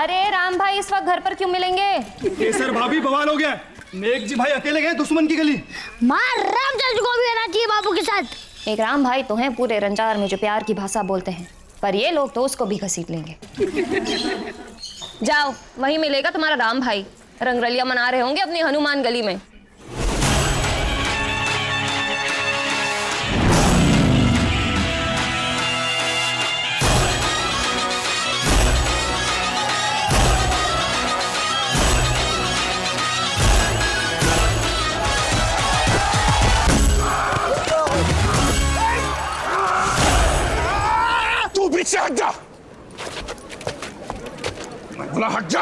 अरे राम भाई इस वक्त घर पर क्यों मिलेंगे? केसर भाभी बवाल हो गया। नेक जी भाई अकेले गए दुश्मन की गली। मार रामचंद्र को भी रहना चाहिए बाबू के साथ। एक राम भाई तो हैं पूरे रंजार में जो प्यार की भाषा बोलते हैं, पर ये लोग तो उसको भी घसीट लेंगे। जाओ वहीं मिलेगा तुम्हारा राम भाई, रंगरलिया मना रहे होंगे अपनी हनुमान गली में। पीछे हट जा। मैं बोला हट जा।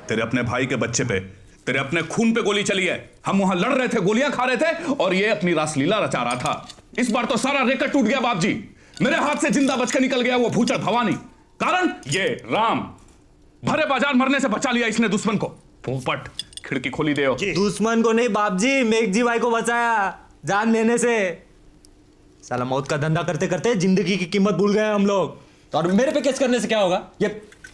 तेरे अपने भाई के बच्चे पे, तेरे अपने खून पे गोली चली है। हम वहां लड़ रहे थे, गोलियां खा रहे थे और ये अपनी रासलीला रचा रहा था। इस बार तो सारा रेकट टूट गया बाप जी। मेरे हाथ से जिंदा बचकर निकल गया वो भूचड़ भवानी। कारण ये राम। भरे बाजार मरने से बचा लिया इसने दुश्मन को। पोपट खिड़की खोली दे। दुश्मन को नहीं बाप जी, मेघ जी भाई को बचाया जान लेने से। साला मौत का धंधा करते करते जिंदगी की कीमत भूल गए हम लोग। तो और मेरे पे केस करने से क्या होगा? ये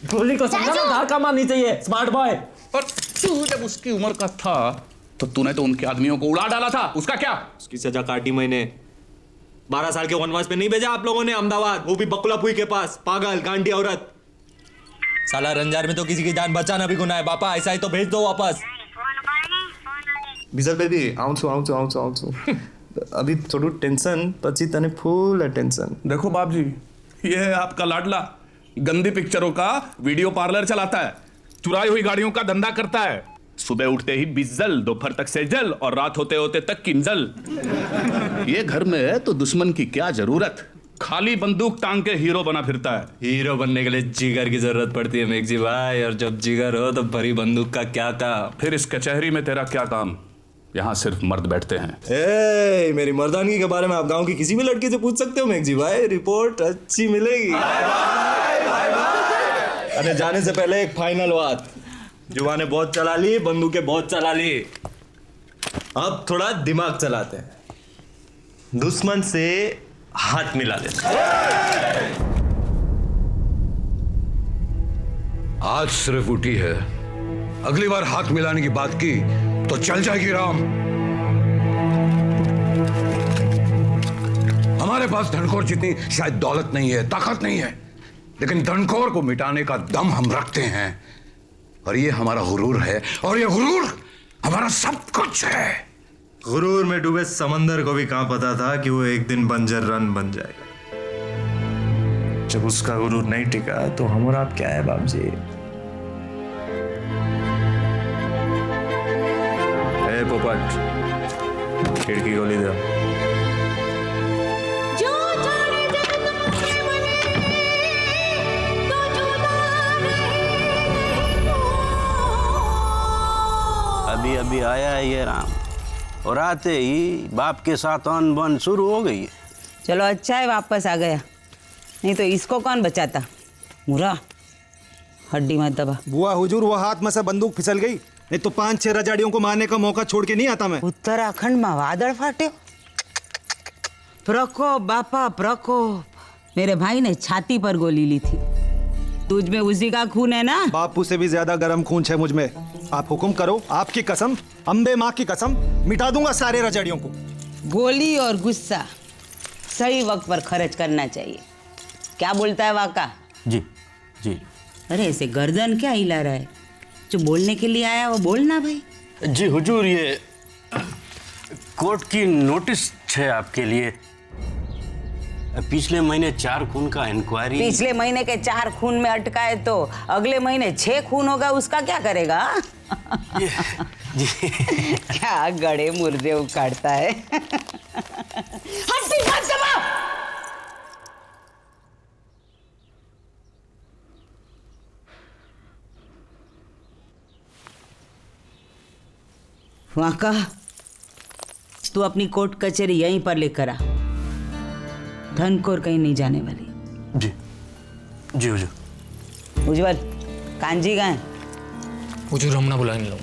गोली को समझा ना, धार काम आनी चाहिए स्मार्ट बॉय। पर तू जब उसकी उम्र का था तो तूने तो उनके आदमियों को उड़ा डाला था। उसका क्या? उसकी सजा काटी मैंने। 12 साल के वनवास पे नहीं भेजा आप लोगों ने अहमदाबाद, वो भी बकुलापुई के पास। पागल गांडी औरत। साला रंजार में तो किसी की जान बचाना भी गुनाह है। बापा ऐसा ही तो भेज दो वापस। बिजल बेबी आउँछु अभी थोड़ा टेंशन पछि तने फुल टेंशन। देखो बाप जी, ये है आपका लाडला। गंदी पिक्चरों का वीडियो पार्लर चलाता है, चुराई हुई गाड़ियों का धंधा करता है। सुबह उठते ही बिजल, दोपहर तक सेजल और रात होते होते तक किंजल। ये घर में है तो दुश्मन की क्या जरूरत। खाली बंदूक टांग के हीरो बना फिरता है। हीरो बनने के लिए जिगर की जरूरत पड़ती है मेघ जी भाई, और जब जिगर हो तो भरी बंदूक का क्या काम। फिर इस कचहरी में तेरा क्या काम? यहाँ सिर्फ मर्द बैठते हैं। ए, मेरी मर्दानगी के बारे में आप गांव की किसी भी लड़की से पूछ सकते हो मेघ जी भाई, रिपोर्ट अच्छी मिलेगी। अरे जाने से पहले एक फाइनल बात। जुबानें बहुत चला ली, बंदूकें बहुत चला ली, अब थोड़ा दिमाग चलाते हैं। दुश्मन से हाथ मिला लेते हैं। आज सिर्फ उठी है, अगली बार हाथ मिलाने की बात की तो चल जाएगी राम। हमारे पास धनखोर जितनी शायद दौलत नहीं है, ताकत नहीं है, लेकिन धनखोर को मिटाने का दम हम रखते हैं। और ये हमारा गुरूर है, और ये गुरूर हमारा सब कुछ है। गुरूर में डूबे समंदर को भी कहां पता था कि वो एक दिन बंजर रन बन जाएगा। जब उसका गुरूर नहीं टिका तो हम और आप क्या है बाप जी। ए पोपट, खिड़की खोली दो। अभी अभी आया है ये राम, और आते ही बाप के साथ अनबन शुरू हो गई है। चलो अच्छा है वापस आ गया, नहीं तो इसको कौन बचाता। मुरा हड्डी मत दबा। बुआ हुजूर, वो हाथ में से बंदूक फिसल गई, नहीं तो 5-6 रजाड़ियों को मारने का मौका छोड़ के नहीं आता मैं। उत्तराखंड में वादड़ फाटे। प्रकोप बापा प्रकोप। मेरे भाई ने छाती पर गोली ली थी। तुझ में उसी का खून है ना? बापू से भी ज्यादा गर्म खून है मुझ में। आप हुक्म करो, आपकी कसम, अम्बे माँ की कसम, मिटा दूंगा सारे रजाड़ियों को। गोली और गुस्सा सही वक्त पर खर्च करना चाहिए। क्या बोलता है वाका? जी जी। अरे ऐसे गर्दन क्या हिला रहा है? जो बोलने के लिए आया वो बोलना भाई। जी हुजूर, ये कोर्ट की नोटिस है आपके लिए। पिछले महीने 4 खून का इंक्वायरी। पिछले महीने के 4 खून में अटका है तो अगले महीने 6 खून होगा, उसका क्या करेगा? जी। क्या गड़े मुर्दे उखाड़ता है। हड्डी मत दबा। वाका, तू अपनी कोर्ट कचहरी यहीं पर लेकर आ। धनखोर कहीं नहीं जाने वाली। जी जी हुजूर। उज्जवल, कांजी गए? हुजूर हम ना बुलाएंगे लोग।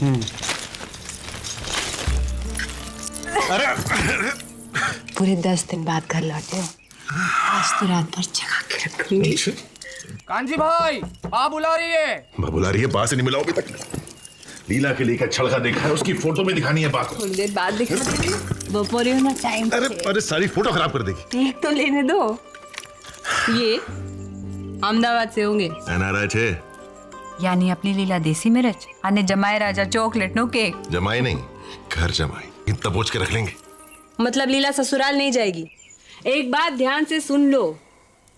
पूरे 10 दिन बाद घर लौटे हो। आज तो रात भर जगा के रखूंगी। कांजी भाई माँ बुला रही है। माँ बुला रही है, बात से नहीं मिला अभी तक। लीला के लिए क्या छड़का देखा है, उसकी फोटो में दिखानी है बात। थोड़ी देर बाद दिखा देंगे, बपोरे होना टाइम। अरे सारी फोटो खराब कर देगी। देख तो लेने दो। ये अहमदाबाद से होंगे। एनआरआई छे यानी अपनी लीला देसी मिर्च आने जमाए राजा चॉकलेट नो केक। जमाई नहीं, घर जमाई। इतना बोझ के रख लेंगे। मतलब लीला ससुराल नहीं जाएगी। एक बात ध्यान से सुन लो,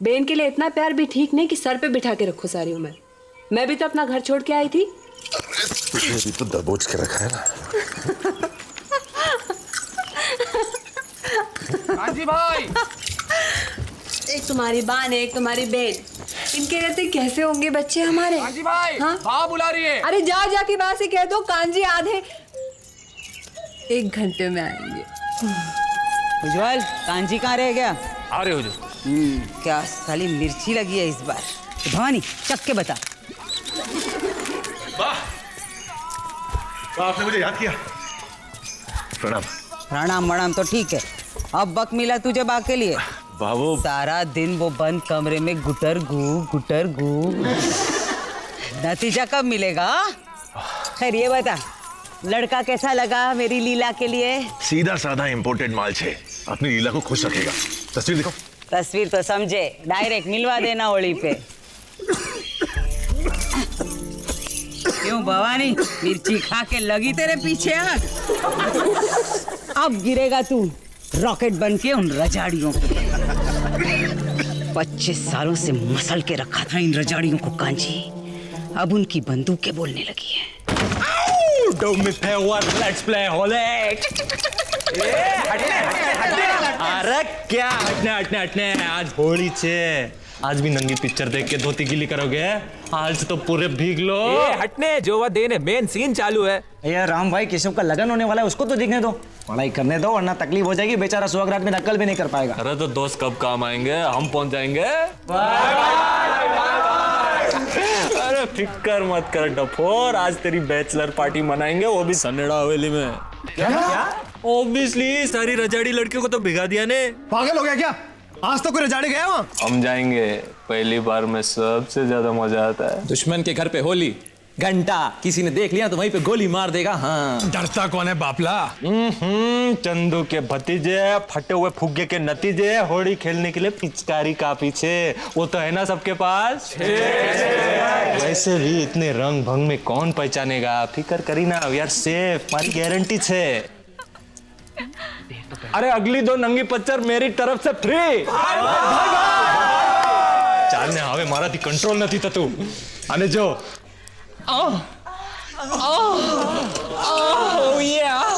बेन के लिए इतना प्यार भी ठीक नहीं कि सर पे बिठा के रखो सारी उम्र। मैं भी तो अपना घर छोड़ के आई थी। तुझे भी तो दबोच के रखा है ना। कांजी भाई एक तुम्हारी बान है, एक तुम्हारी बेन। इनके रहते कैसे होंगे बच्चे हमारे? कांजी भाई हाँ? माँ बुला रही है। अरे जाओ जाके बाहर से कह दो कांजी आधे 1 घंटे में आएंगे। उज्जवल, कांजी कहाँ रह गया? आ रहे हो जो। क्या साली मिर्ची लगी है इस बार। भवानी चख के बता। वाह, आपने मुझे याद किया। प्रणाम। प्रणाम मणाम तो ठीक है, अब वक्त मिला तुझे बाग के लिए। बाबू सारा दिन वो बंद कमरे में गुटर गू। नतीजा कब मिलेगा? खैर ये बता, लड़का कैसा लगा मेरी लीला के लिए? सीधा साधा इम्पोर्टेड माल छे, अपनी लीला को खुश रखेगा। तस्वीर दिखाओ। तस्वीर तो समझे, डायरेक्ट मिलवा देना होली पे। क्यों भवानी, मिर्ची खा के लगी तेरे पीछे आग? अब गिरेगा तू रॉकेट बन के उन रजाड़ियों पे। 25 सालों से मसल के रखा था इन रजाड़ियों को कांजी, अब उनकी बंदूकें बोलने लगी है। Let's play Holi. अरे क्या हटने आज होली छे। आज भी नंगी पिक्चर देख के धोती गीली करोगे? आज तो पूरे भीग लो। हटने जो वह देने मेन सीन चालू है। यार राम भाई, केशव का लगन होने वाला है, उसको तो दिखने दो। पढ़ाई करने दो वरना तकलीफ हो जाएगी। बेचारा सुहागरात में नकल भी नहीं कर पाएगा। अरे तो दोस्त कब काम आएंगे, हम पहुंच जाएंगे। अरे फिक्र मत कर डफोर, आज तेरी बैचलर पार्टी मनाएंगे, वो भी सनेड़ा हवेली में। क्या? ऑब्वियसली सारी रजाड़ी लड़कियों को तो भिगा दिया ने। पागल हो गया क्या? आज तो कोई रजाड़े गया वहाँ? हम जाएंगे, पहली बार में सबसे ज्यादा मजा आता है। दुश्मन के घर पे होली, घंटा किसी ने देख लिया तो वहीं पे गोली मार देगा। हाँ, डरता कौन है बापला? चंदू के भतीजे, फटे हुए फुग्गे के नतीजे, होली खेलने के लिए पिचकारी का पीछे, वो तो है ना सबके पास। वैसे भी इतने रंग भंग में कौन पहचानेगा, फिकर करी ना, वी आर सेफ, हमारी गारंटी छे। अरे अगली 2 नंगी पच्चर मेरी तरफ से फ्री। चाल ने हवे मारा थी कंट्रोल नहीं था तू। अने जो Oh yeah!